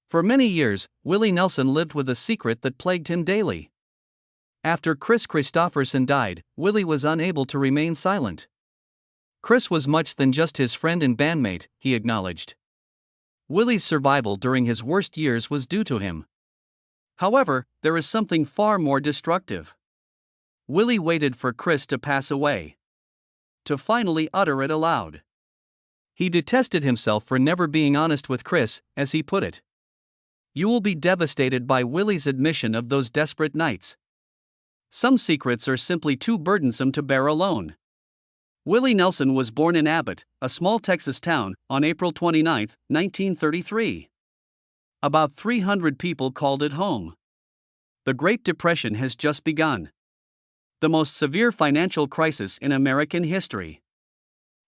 For many years, Willie Nelson lived with a secret that plagued him daily. After Kris Kristofferson died, Willie was unable to remain silent. Kris was much than just his friend and bandmate, he acknowledged. Willie's survival during his worst years was due to him. However, there is something far more destructive. Willie waited for Kris to pass away, to finally utter it aloud. He detested himself for never being honest with Kris, as he put it. You will be devastated by Willie's admission of those desperate nights. Some secrets are simply too burdensome to bear alone. Willie Nelson was born in Abbott, a small Texas town, on April 29, 1933. About 300 people called it home. The Great Depression has just begun. The most severe financial crisis in American history.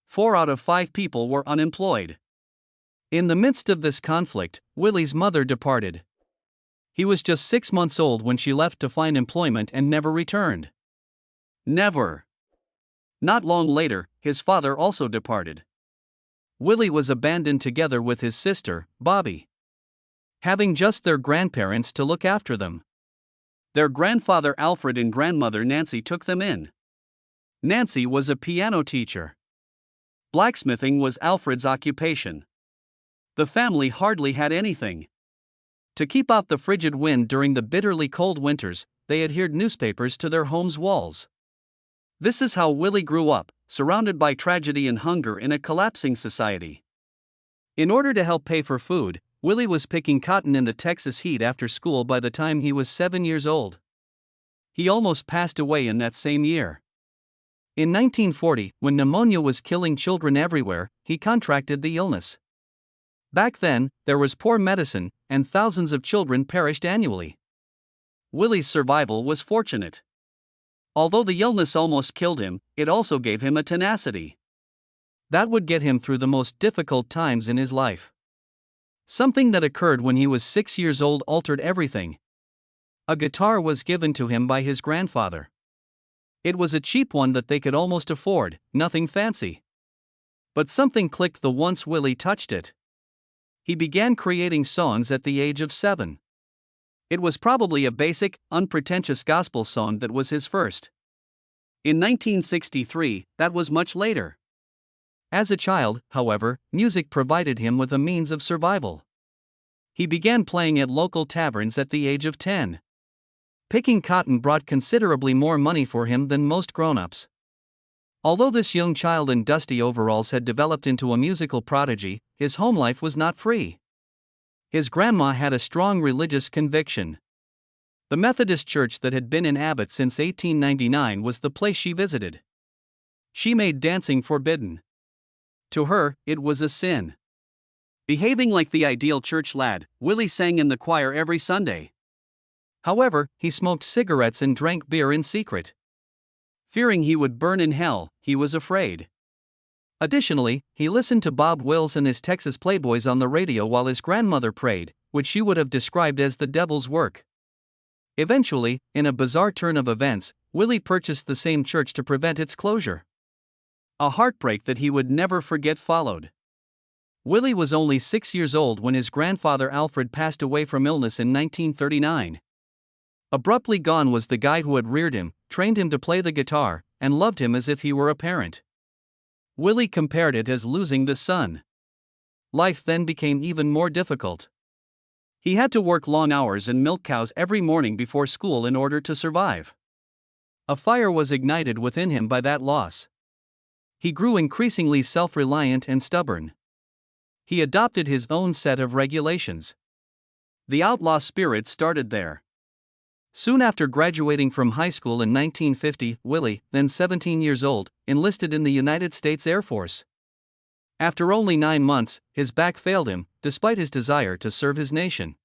4 out of 5 people were unemployed. In the midst of this conflict, Willie's mother departed. He was just 6 months old when she left to find employment and never returned. Never. Not long later, his father also departed. Willie was abandoned together with his sister, Bobby, having just their grandparents to look after them. Their grandfather Alfred and grandmother Nancy took them in. Nancy was a piano teacher. Blacksmithing was Alfred's occupation. The family hardly had anything. To keep out the frigid wind during the bitterly cold winters, they adhered newspapers to their home's walls. This is how Willie grew up, surrounded by tragedy and hunger in a collapsing society. In order to help pay for food, Willie was picking cotton in the Texas heat after school by the time he was 7 years old. He almost passed away in that same year. In 1940, when pneumonia was killing children everywhere, he contracted the illness. Back then, there was poor medicine, and thousands of children perished annually. Willie's survival was fortunate. Although the illness almost killed him, it also gave him a tenacity that would get him through the most difficult times in his life. Something that occurred when he was 6 years old altered everything. A guitar was given to him by his grandfather. It was a cheap one that they could almost afford, nothing fancy. But something clicked the once Willie touched it. He began creating songs at the age of 7. It was probably a basic, unpretentious gospel song that was his first. In 1963, that was much later. As a child, however, music provided him with a means of survival. He began playing at local taverns at the age of 10. Picking cotton brought considerably more money for him than most grown-ups. Although this young child in dusty overalls had developed into a musical prodigy, his home life was not free. His grandma had a strong religious conviction. The Methodist church that had been in Abbott since 1899 was the place she visited. She made dancing forbidden. To her, it was a sin. Behaving like the ideal church lad, Willie sang in the choir every Sunday. However, he smoked cigarettes and drank beer in secret. Fearing he would burn in hell, he was afraid. Additionally, he listened to Bob Wills and his Texas Playboys on the radio while his grandmother prayed, which she would have described as the devil's work. Eventually, in a bizarre turn of events, Willie purchased the same church to prevent its closure. A heartbreak that he would never forget followed. Willie was only 6 years old when his grandfather Alfred passed away from illness in 1939. Abruptly gone was the guy who had reared him, trained him to play the guitar, and loved him as if he were a parent. Willie compared it as losing the son. Life then became even more difficult. He had to work long hours and milk cows every morning before school in order to survive. A fire was ignited within him by that loss. He grew increasingly self-reliant and stubborn. He adopted his own set of regulations. The outlaw spirit started there. Soon after graduating from high school in 1950, Willie, then 17 years old, enlisted in the United States Air Force. After only 9 months, his back failed him, despite his desire to serve his nation.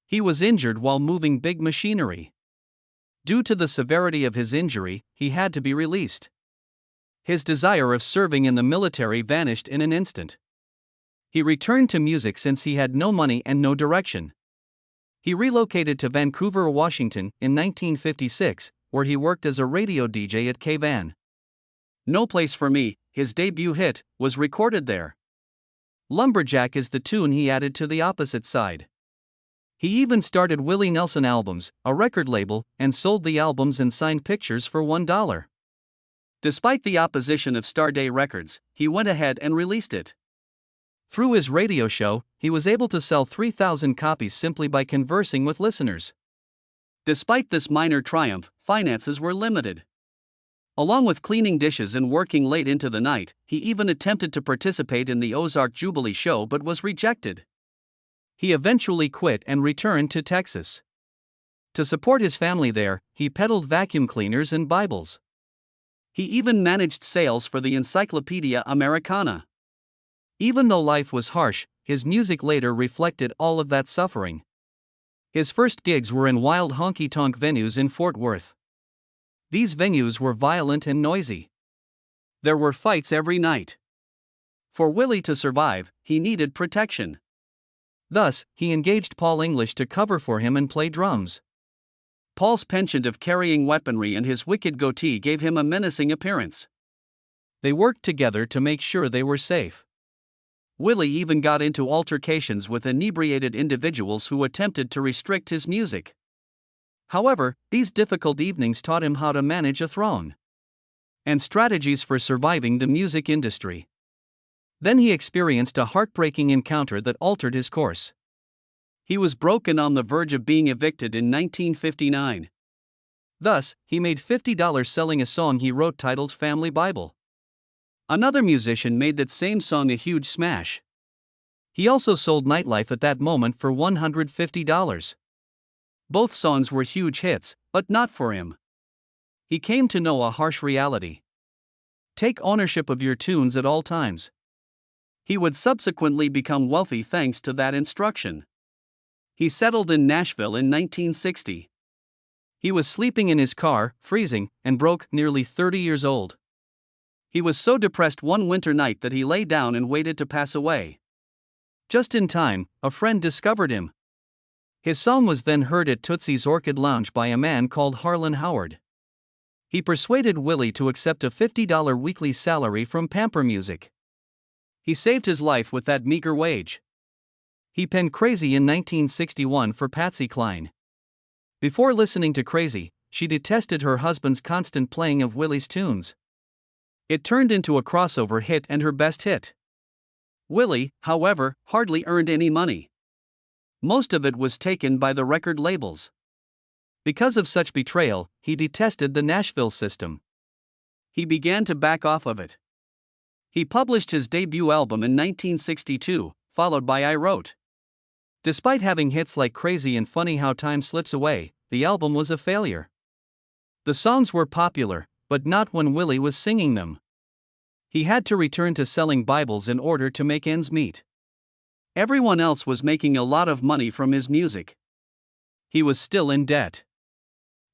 He was injured while moving big machinery. Due to the severity of his injury, he had to be released. His desire of serving in the military vanished in an instant. He returned to music since he had no money and no direction. He relocated to Vancouver, Washington, in 1956, where he worked as a radio DJ at K-Van. No Place for Me, his debut hit, was recorded there. Lumberjack is the tune he added to The Opposite Side. He even started Willie Nelson Albums, a record label, and sold the albums and signed pictures for $1. Despite the opposition of Starday Records, he went ahead and released it. Through his radio show, he was able to sell 3,000 copies simply by conversing with listeners. Despite this minor triumph, finances were limited. Along with cleaning dishes and working late into the night, he even attempted to participate in the Ozark Jubilee show but was rejected. He eventually quit and returned to Texas. To support his family there, he peddled vacuum cleaners and Bibles. He even managed sales for the Encyclopedia Americana. Even though life was harsh, his music later reflected all of that suffering. His first gigs were in wild honky-tonk venues in Fort Worth. These venues were violent and noisy. There were fights every night. For Willie to survive, he needed protection. Thus, he engaged Paul English to cover for him and play drums. Paul's penchant of carrying weaponry and his wicked goatee gave him a menacing appearance. They worked together to make sure they were safe. Willie even got into altercations with inebriated individuals who attempted to restrict his music. However, these difficult evenings taught him how to manage a throne and strategies for surviving the music industry. Then he experienced a heartbreaking encounter that altered his course. He was broken on the verge of being evicted in 1959. Thus, he made $50 selling a song he wrote titled Family Bible. Another musician made that same song a huge smash. He also sold Nightlife at that moment for $150. Both songs were huge hits, but not for him. He came to know a harsh reality. Take ownership of your tunes at all times. He would subsequently become wealthy thanks to that instruction. He settled in Nashville in 1960. He was sleeping in his car, freezing, and broke, nearly 30 years old. He was so depressed one winter night that he lay down and waited to pass away. Just in time, a friend discovered him. His song was then heard at Tootsie's Orchid Lounge by a man called Harlan Howard. He persuaded Willie to accept a $50 weekly salary from Pamper Music. He saved his life with that meager wage. He penned Crazy in 1961 for Patsy Cline. Before listening to Crazy, she detested her husband's constant playing of Willie's tunes. It turned into a crossover hit and her best hit. Willie, however, hardly earned any money. Most of it was taken by the record labels. Because of such betrayal, he detested the Nashville system. He began to back off of it. He published his debut album in 1962, followed by I Wrote. Despite having hits like Crazy and Funny How Time Slips Away, the album was a failure. The songs were popular, but not when Willie was singing them. He had to return to selling Bibles in order to make ends meet. Everyone else was making a lot of money from his music. He was still in debt.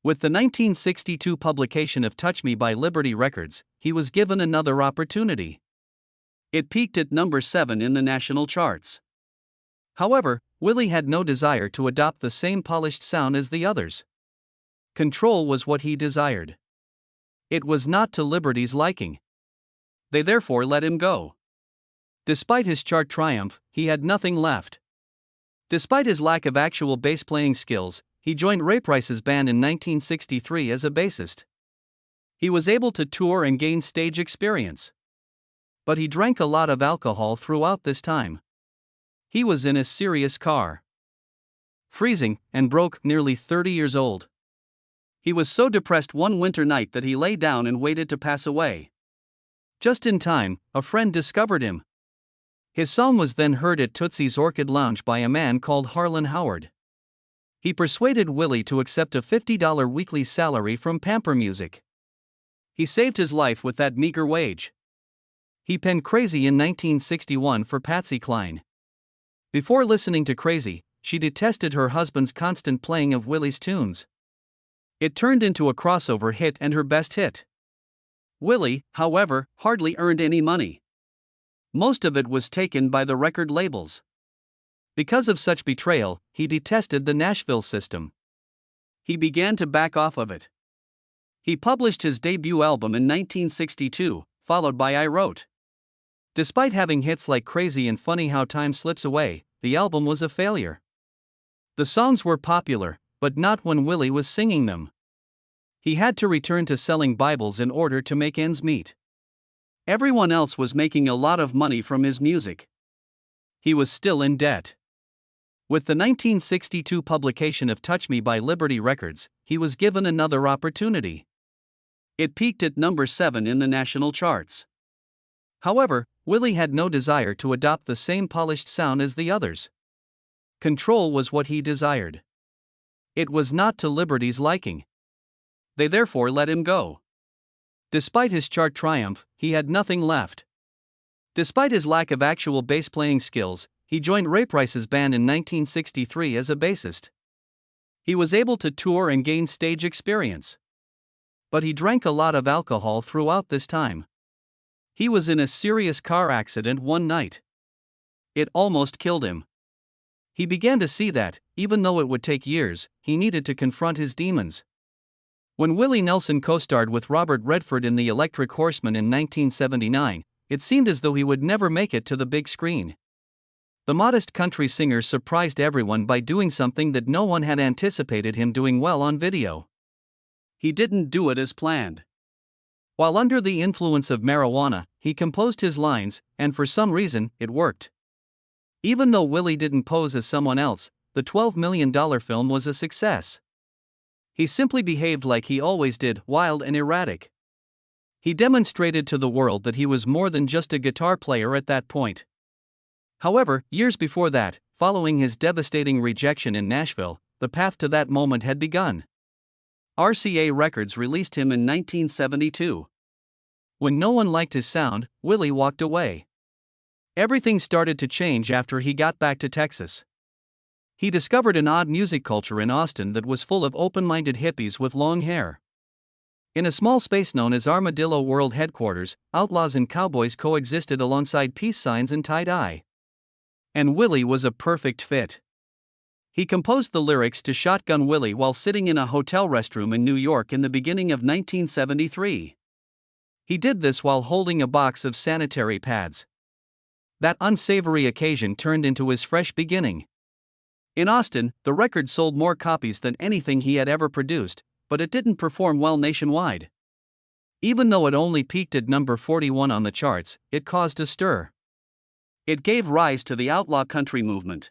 With the 1962 publication of Touch Me by Liberty Records, he was given another opportunity. It peaked at number 7 in the national charts. However, Willie had no desire to adopt the same polished sound as the others. Control was what he desired. It was not to Liberty's liking. They therefore let him go. Despite his chart triumph, he had nothing left. Despite his lack of actual bass playing skills, he joined Ray Price's band in 1963 as a bassist. He was able to tour and gain stage experience. But he drank a lot of alcohol throughout this time. He was in a serious car. Freezing, and broke, nearly 30 years old. He was so depressed one winter night that he lay down and waited to pass away. Just in time, a friend discovered him. His song was then heard at Tootsie's Orchid Lounge by a man called Harlan Howard. He persuaded Willie to accept a $50 weekly salary from Pamper Music. He saved his life with that meager wage. He penned Crazy in 1961 for Patsy Cline. Before listening to Crazy, she detested her husband's constant playing of Willie's tunes. It turned into a crossover hit and her best hit. Willie, however, hardly earned any money. Most of it was taken by the record labels. Because of such betrayal, he detested the Nashville system. He began to back off of it. He published his debut album in 1962, followed by I Wrote. Despite having hits like Crazy and Funny How Time Slips Away, the album was a failure. The songs were popular, but not when Willie was singing them. He had to return to selling Bibles in order to make ends meet. Everyone else was making a lot of money from his music. He was still in debt. With the 1962 publication of Touch Me by Liberty Records, he was given another opportunity. It peaked at number 7 in the national charts. However, Willie had no desire to adopt the same polished sound as the others. Control was what he desired. It was not to Liberty's liking. They therefore let him go. Despite his chart triumph, he had nothing left. Despite his lack of actual bass playing skills, he joined Ray Price's band in 1963 as a bassist. He was able to tour and gain stage experience. But he drank a lot of alcohol throughout this time. He was in a serious car accident one night. It almost killed him. He began to see that, even though it would take years, he needed to confront his demons. When Willie Nelson co-starred with Robert Redford in The Electric Horseman in 1979, it seemed as though he would never make it to the big screen. The modest country singer surprised everyone by doing something that no one had anticipated him doing well on video. He didn't do it as planned. While under the influence of marijuana, he composed his lines, and for some reason, it worked. Even though Willie didn't pose as someone else, the $12 million film was a success. He simply behaved like he always did, wild and erratic. He demonstrated to the world that he was more than just a guitar player at that point. However, years before that, following his devastating rejection in Nashville, the path to that moment had begun. RCA Records released him in 1972. When no one liked his sound, Willie walked away. Everything started to change after he got back to Texas. He discovered an odd music culture in Austin that was full of open-minded hippies with long hair. In a small space known as Armadillo World Headquarters, outlaws and cowboys coexisted alongside peace signs and tie-dye. And Willie was a perfect fit. He composed the lyrics to Shotgun Willie while sitting in a hotel restroom in New York in the beginning of 1973. He did this while holding a box of sanitary pads. That unsavory occasion turned into his fresh beginning. In Austin, the record sold more copies than anything he had ever produced, but it didn't perform well nationwide. Even though it only peaked at number 41 on the charts, it caused a stir. It gave rise to the outlaw country movement.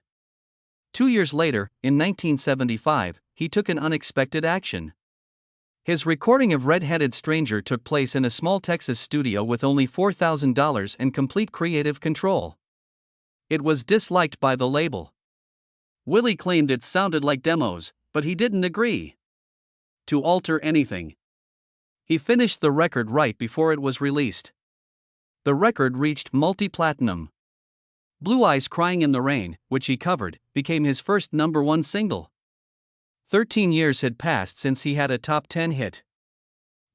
2 years later, in 1975, he took an unexpected action. His recording of Red-Headed Stranger took place in a small Texas studio with only $4,000 and complete creative control. It was disliked by the label. Willie claimed it sounded like demos, but he didn't agree to alter anything. He finished the record right before it was released. The record reached multi-platinum. Blue Eyes Crying in the Rain, which he covered, became his first number 1 single. 13 years had passed since he had a top 10 hit.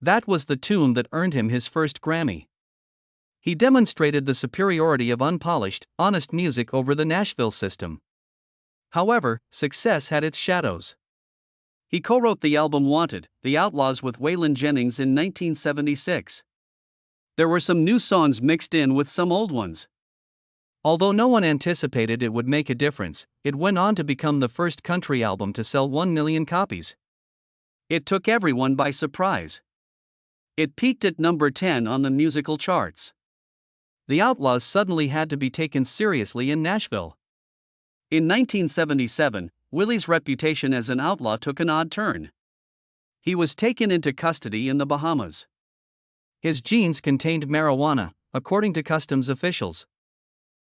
That was the tune that earned him his first Grammy. He demonstrated the superiority of unpolished, honest music over the Nashville system. However, success had its shadows. He co-wrote the album Wanted, The Outlaws with Waylon Jennings in 1976. There were some new songs mixed in with some old ones. Although no one anticipated it would make a difference, it went on to become the first country album to sell 1 million copies. It took everyone by surprise. It peaked at number 10 on the musical charts. The Outlaws suddenly had to be taken seriously in Nashville. In 1977, Willie's reputation as an outlaw took an odd turn. He was taken into custody in the Bahamas. His jeans contained marijuana, according to customs officials.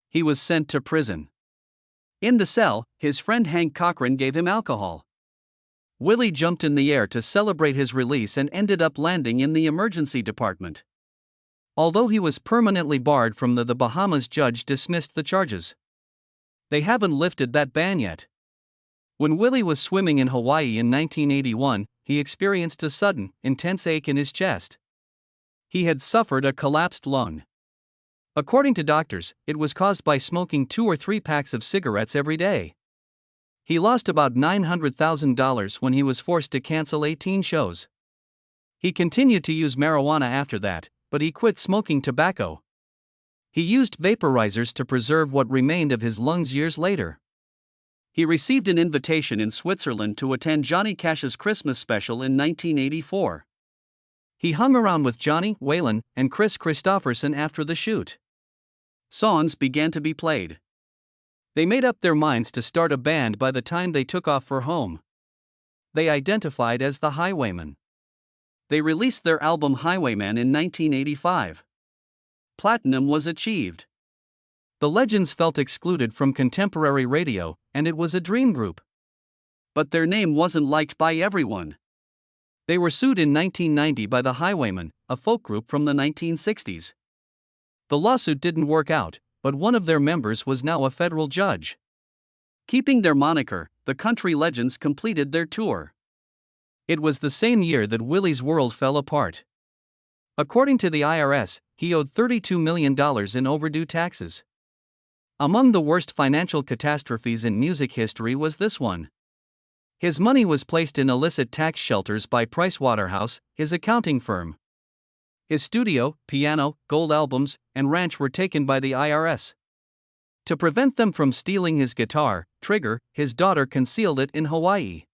He was sent to prison. In the cell, his friend Hank Cochran gave him alcohol. Willie jumped in the air to celebrate his release and ended up landing in the emergency department. Although he was permanently barred from the Bahamas, judge dismissed the charges. They haven't lifted that ban yet. When Willie was swimming in Hawaii in 1981, he experienced a sudden, intense ache in his chest. He had suffered a collapsed lung. According to doctors, it was caused by smoking 2 or 3 packs of cigarettes every day. He lost about $900,000 when he was forced to cancel 18 shows. He continued to use marijuana after that, but he quit smoking tobacco. He used vaporizers to preserve what remained of his lungs years later. He received an invitation in Switzerland to attend Johnny Cash's Christmas special in 1984. He hung around with Johnny, Waylon, and Kris Kristofferson after the shoot. Songs began to be played. They made up their minds to start a band by the time they took off for home. They identified as the Highwaymen. They released their album Highwayman in 1985. Platinum was achieved. The Legends felt excluded from contemporary radio, and it was a dream group. But their name wasn't liked by everyone. They were sued in 1990 by the Highwaymen, a folk group from the 1960s. The lawsuit didn't work out, but one of their members was now a federal judge. Keeping their moniker, the Country Legends completed their tour. It was the same year that Willie's world fell apart. According to the IRS, he owed $32 million in overdue taxes. Among the worst financial catastrophes in music history was this one. His money was placed in illicit tax shelters by Pricewaterhouse, his accounting firm. His studio, piano, gold albums, and ranch were taken by the IRS. To prevent them from stealing his guitar, Trigger, his daughter, concealed it in Hawaii.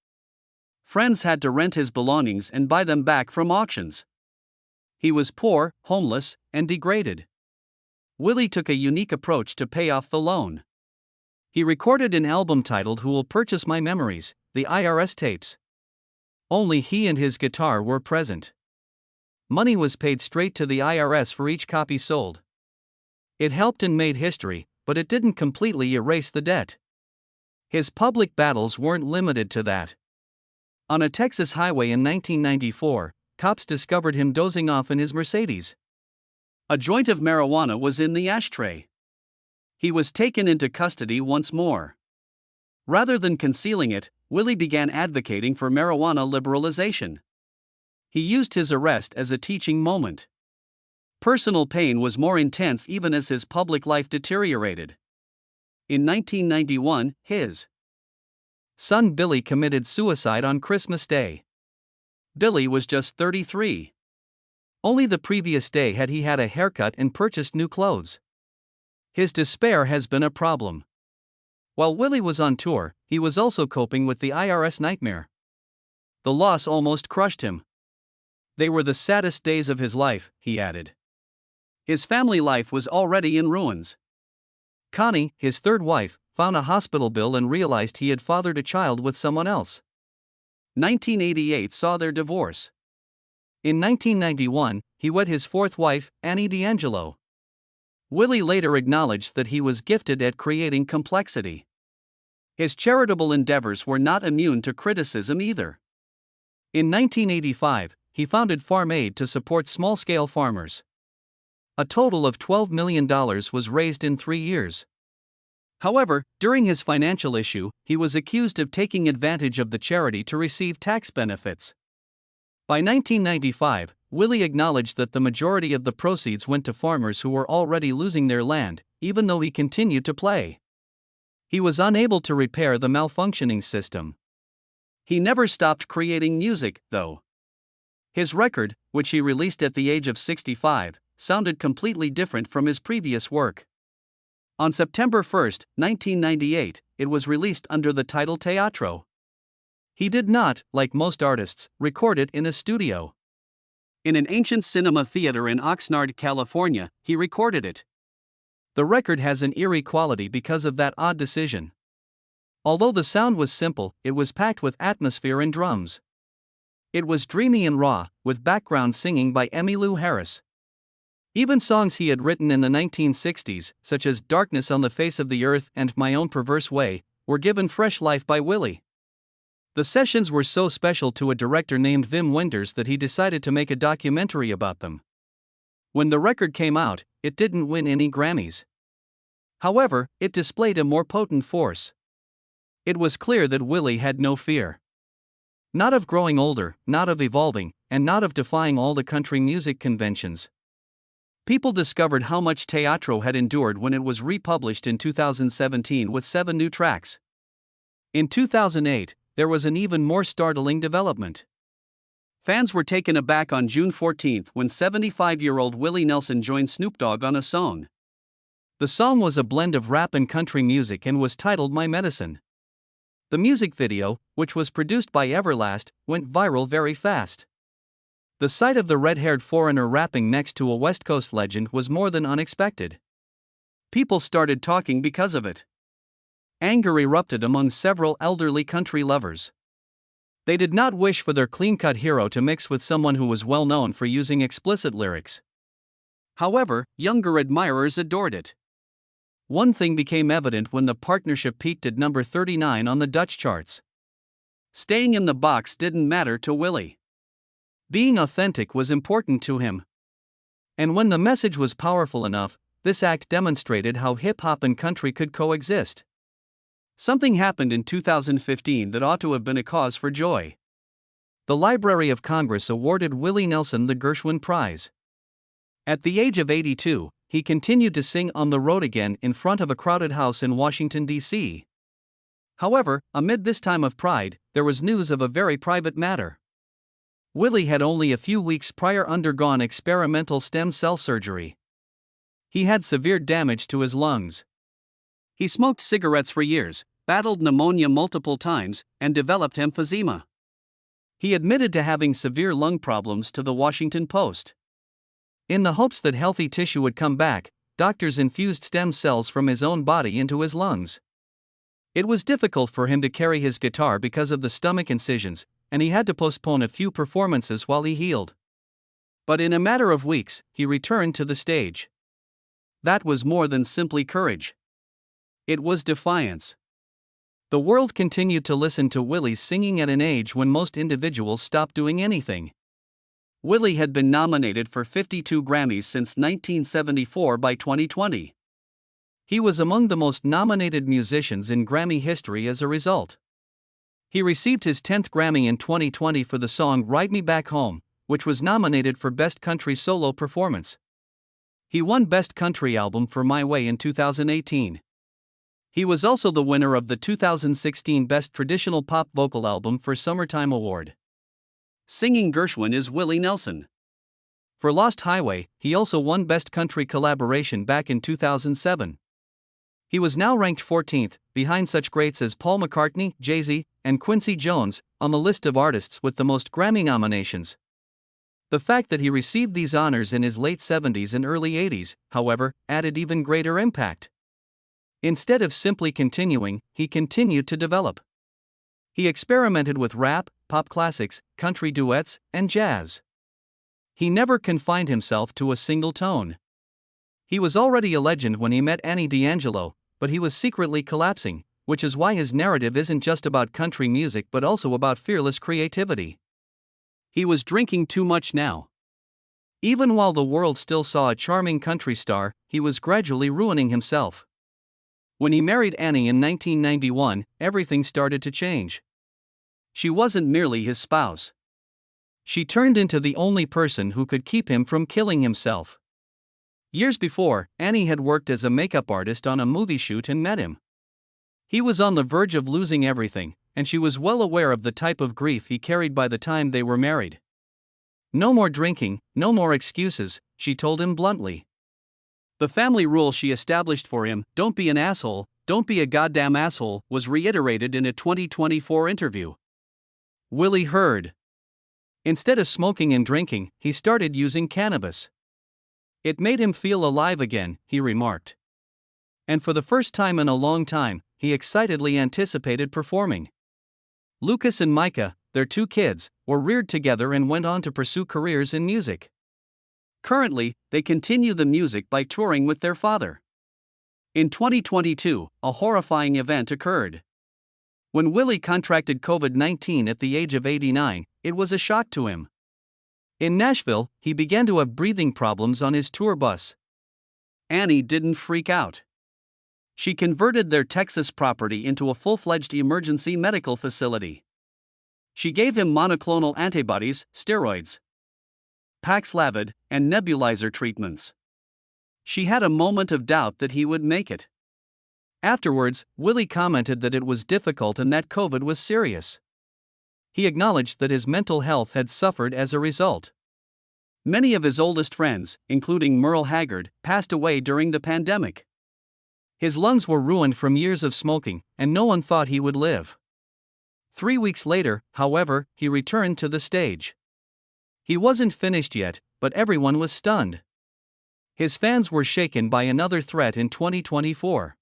Friends had to rent his belongings and buy them back from auctions. He was poor, homeless, and degraded. Willie took a unique approach to pay off the loan. He recorded an album titled Who'll Purchase My Memories, the IRS tapes. Only he and his guitar were present. Money was paid straight to the IRS for each copy sold. It helped and made history, but it didn't completely erase the debt. His public battles weren't limited to that. On a Texas highway in 1994, cops discovered him dozing off in his Mercedes. A joint of marijuana was in the ashtray. He was taken into custody once more. Rather than concealing it, Willie began advocating for marijuana liberalization. He used his arrest as a teaching moment. Personal pain was more intense even as his public life deteriorated. In 1991, his son Billy committed suicide on Christmas Day. Billy was just 33. Only the previous day had he had a haircut and purchased new clothes. His despair has been a problem. While Willie was on tour, he was also coping with the IRS nightmare. The loss almost crushed him. They were the saddest days of his life, he added. His family life was already in ruins. Connie, his third wife, found a hospital bill and realized he had fathered a child with someone else. 1988 saw their divorce. In 1991, he wed his fourth wife, Annie D'Angelo. Willie later acknowledged that he was gifted at creating complexity. His charitable endeavors were not immune to criticism either. In 1985, he founded Farm Aid to support small-scale farmers. A total of $12 million was raised in 3 years. However, during his financial issue, he was accused of taking advantage of the charity to receive tax benefits. By 1995, Willie acknowledged that the majority of the proceeds went to farmers who were already losing their land, even though he continued to play. He was unable to repair the malfunctioning system. He never stopped creating music, though. His record, which he released at the age of 65, sounded completely different from his previous work. On September 1, 1998, it was released under the title Teatro. He did not, like most artists, record it in a studio. In an ancient cinema theater in Oxnard, California, he recorded it. The record has an eerie quality because of that odd decision. Although the sound was simple, it was packed with atmosphere and drums. It was dreamy and raw, with background singing by Emmylou Harris. Even songs he had written in the 1960s, such as Darkness on the Face of the Earth and My Own Perverse Way, were given fresh life by Willie. The sessions were so special to a director named Wim Wenders that he decided to make a documentary about them. When the record came out, it didn't win any Grammys. However, it displayed a more potent force. It was clear that Willie had no fear. Not of growing older, not of evolving, and not of defying all the country music conventions. People discovered how much Teatro had endured when it was republished in 2017 with 7 new tracks. In 2008, there was an even more startling development. Fans were taken aback on June 14 when 75-year-old Willie Nelson joined Snoop Dogg on a song. The song was a blend of rap and country music and was titled My Medicine. The music video, which was produced by Everlast, went viral very fast. The sight of the red-haired foreigner rapping next to a West Coast legend was more than unexpected. People started talking because of it. Anger erupted among several elderly country lovers. They did not wish for their clean-cut hero to mix with someone who was well known for using explicit lyrics. However, younger admirers adored it. One thing became evident when the partnership peaked at number 39 on the Dutch charts. Staying in the box didn't matter to Willie. Being authentic was important to him. And when the message was powerful enough, this act demonstrated how hip-hop and country could coexist. Something happened in 2015 that ought to have been a cause for joy. The Library of Congress awarded Willie Nelson the Gershwin Prize. At the age of 82, he continued to sing on the road again in front of a crowded house in Washington, D.C. However, amid this time of pride, there was news of a very private matter. Willie had only a few weeks prior undergone experimental stem cell surgery. He had severe damage to his lungs. He smoked cigarettes for years, battled pneumonia multiple times, and developed emphysema. He admitted to having severe lung problems to the Washington Post. In the hopes that healthy tissue would come back, doctors infused stem cells from his own body into his lungs. It was difficult for him to carry his guitar because of the stomach incisions, and he had to postpone a few performances while he healed. But in a matter of weeks, he returned to the stage. That was more than simply courage. It was defiance. The world continued to listen to Willie's singing at an age when most individuals stopped doing anything. Willie had been nominated for 52 Grammys since 1974 by 2020. He was among the most nominated musicians in Grammy history as a result. He received his 10th Grammy in 2020 for the song Ride Me Back Home, which was nominated for Best Country Solo Performance. He won Best Country Album for My Way in 2018. He was also the winner of the 2016 Best Traditional Pop Vocal Album for Summertime Award. Singing Gershwin is Willie Nelson. For Lost Highway, he also won Best Country Collaboration back in 2007. He was now ranked 14th, behind such greats as Paul McCartney, Jay-Z, and Quincy Jones, on the list of artists with the most Grammy nominations. The fact that he received these honors in his late 70s and early 80s, however, added even greater impact. Instead of simply continuing, he continued to develop. He experimented with rap, pop classics, country duets, and jazz. He never confined himself to a single tone. He was already a legend when he met Annie D'Angelo, but he was secretly collapsing, which is why his narrative isn't just about country music but also about fearless creativity. He was drinking too much now. Even while the world still saw a charming country star, he was gradually ruining himself. When he married Annie in 1991, everything started to change. She wasn't merely his spouse. She turned into the only person who could keep him from killing himself. Years before, Annie had worked as a makeup artist on a movie shoot and met him. He was on the verge of losing everything, and she was well aware of the type of grief he carried by the time they were married. "No more drinking, no more excuses," she told him bluntly. The family rule she established for him, "Don't be an asshole, don't be a goddamn asshole," was reiterated in a 2024 interview. Willie heard. Instead of smoking and drinking, he started using cannabis. "It made him feel alive again," he remarked. And for the first time in a long time, he excitedly anticipated performing. Lucas and Micah, their two kids, were reared together and went on to pursue careers in music. Currently, they continue the music by touring with their father. In 2022, a horrifying event occurred. When Willie contracted COVID-19 at the age of 89, it was a shock to him. In Nashville, he began to have breathing problems on his tour bus. Annie didn't freak out. She converted their Texas property into a full-fledged emergency medical facility. She gave him monoclonal antibodies, steroids, Paxlovid, and nebulizer treatments. She had a moment of doubt that he would make it. Afterwards, Willie commented that it was difficult and that COVID was serious. He acknowledged that his mental health had suffered as a result. Many of his oldest friends, including Merle Haggard, passed away during the pandemic. His lungs were ruined from years of smoking, and no one thought he would live. 3 weeks later, however, he returned to the stage. He wasn't finished yet, but everyone was stunned. His fans were shaken by another threat in 2024.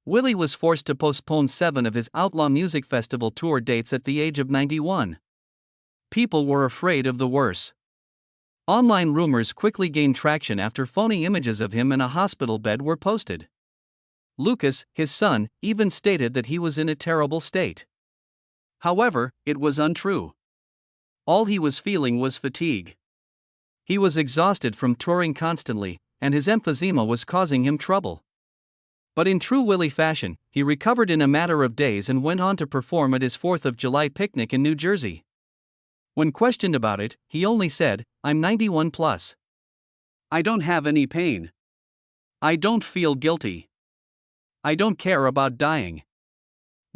Willie was forced to postpone 7 of his Outlaw Music Festival tour dates at the age of 91. People were afraid of the worst. Online rumors quickly gained traction after phony images of him in a hospital bed were posted. Lucas, his son, even stated that he was in a terrible state. However, it was untrue. All he was feeling was fatigue. He was exhausted from touring constantly, and his emphysema was causing him trouble. But in true Willie fashion, he recovered in a matter of days and went on to perform at his 4th of July picnic in New Jersey. When questioned about it, he only said, "I'm 91 plus. I don't have any pain. I don't feel guilty. I don't care about dying."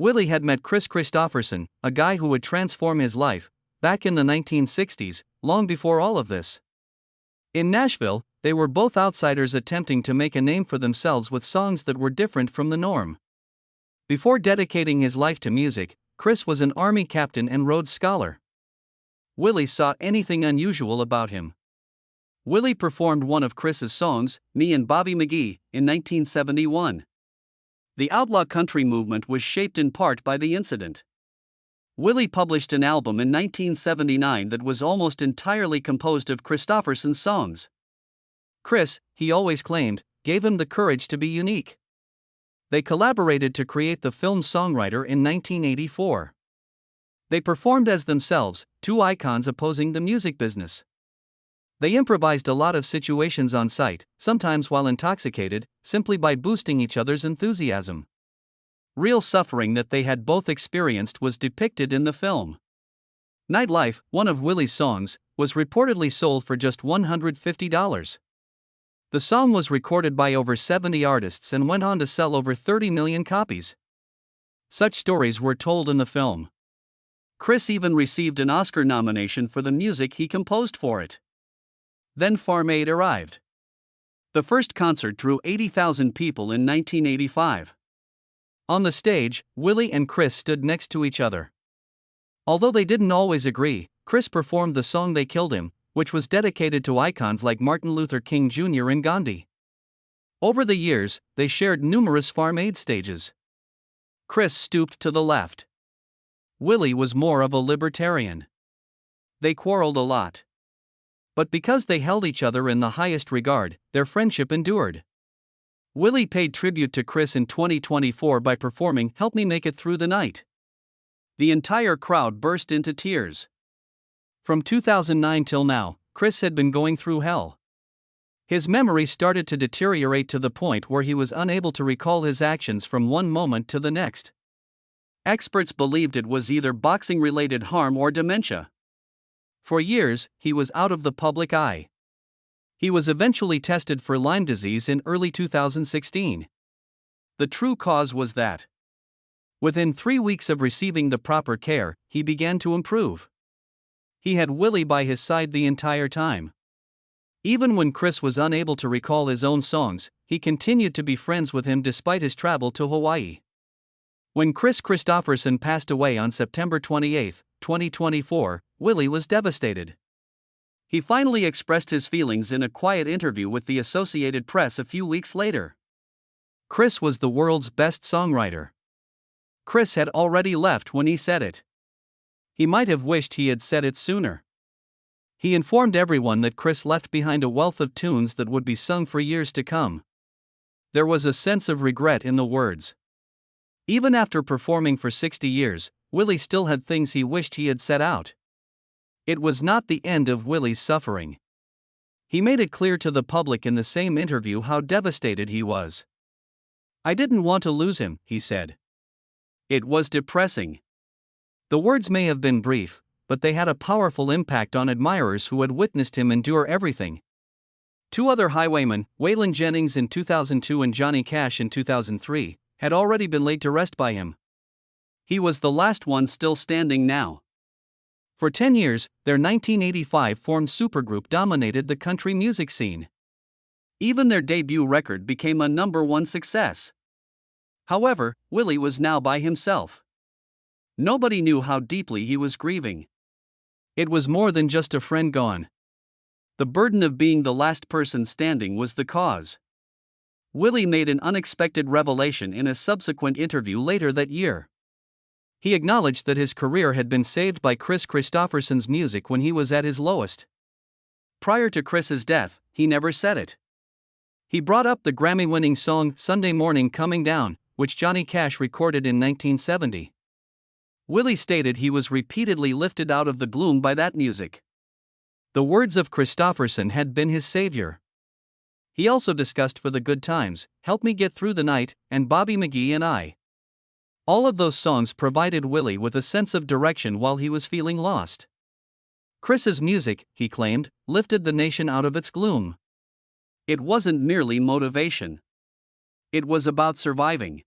Willie had met Kris Kristofferson, a guy who would transform his life, back in the 1960s, long before all of this. In Nashville, they were both outsiders attempting to make a name for themselves with songs that were different from the norm. Before dedicating his life to music, Kris was an Army captain and Rhodes Scholar. Willie saw anything unusual about him. Willie performed one of Kris's songs, "Me and Bobby McGee," in 1971. The outlaw country movement was shaped in part by the incident. Willie published an album in 1979 that was almost entirely composed of Kristofferson's songs. Kris, he always claimed, gave him the courage to be unique. They collaborated to create the film Songwriter in 1984. They performed as themselves, two icons opposing the music business. They improvised a lot of situations on site, sometimes while intoxicated, simply by boosting each other's enthusiasm. Real suffering that they had both experienced was depicted in the film. Nightlife, one of Willie's songs, was reportedly sold for just $150. The song was recorded by over 70 artists and went on to sell over 30 million copies. Such stories were told in the film. Kris even received an Oscar nomination for the music he composed for it. Then Farm Aid arrived. The first concert drew 80,000 people in 1985. On the stage, Willie and Kris stood next to each other. Although they didn't always agree, Kris performed the song "They Killed Him," which was dedicated to icons like Martin Luther King Jr. and Gandhi. Over the years, they shared numerous Farm Aid stages. Kris stooped to the left. Willie was more of a libertarian. They quarreled a lot. But because they held each other in the highest regard, their friendship endured. Willie paid tribute to Kris in 2024 by performing "Help Me Make It Through the Night." The entire crowd burst into tears. From 2009 till now, Kris had been going through hell. His memory started to deteriorate to the point where he was unable to recall his actions from one moment to the next. Experts believed it was either boxing-related harm or dementia. For years, he was out of the public eye. He was eventually tested for Lyme disease in early 2016. The true cause was that. Within 3 weeks of receiving the proper care, he began to improve. He had Willie by his side the entire time. Even when Kris was unable to recall his own songs, he continued to be friends with him despite his travel to Hawaii. When Kris Kristofferson passed away on September 28, 2024, Willie was devastated. He finally expressed his feelings in a quiet interview with the Associated Press a few weeks later. Kris was the world's best songwriter. Kris had already left when he said it. He might have wished he had said it sooner. He informed everyone that Kris left behind a wealth of tunes that would be sung for years to come. There was a sense of regret in the words. Even after performing for 60 years, Willie still had things he wished he had set out. It was not the end of Willie's suffering. He made it clear to the public in the same interview how devastated he was. "I didn't want to lose him," he said. "It was depressing." The words may have been brief, but they had a powerful impact on admirers who had witnessed him endure everything. Two other highwaymen, Waylon Jennings in 2002 and Johnny Cash in 2003, had already been laid to rest by him. He was the last one still standing now. For 10 years, their 1985 formed supergroup dominated the country music scene. Even their debut record became a #1 success. However, Willie was now by himself. Nobody knew how deeply he was grieving. It was more than just a friend gone. The burden of being the last person standing was the cause. Willie made an unexpected revelation in a subsequent interview later that year. He acknowledged that his career had been saved by Kris Kristofferson's music when he was at his lowest. Prior to Kris's death, he never said it. He brought up the Grammy-winning song "Sunday Morning Coming Down," which Johnny Cash recorded in 1970. Willie stated he was repeatedly lifted out of the gloom by that music. The words of Kristofferson had been his savior. He also discussed "For the Good Times," "Help Me Get Through the Night," and "Bobby McGee and I." All of those songs provided Willie with a sense of direction while he was feeling lost. Kris's music, he claimed, lifted the nation out of its gloom. It wasn't merely motivation. It was about surviving.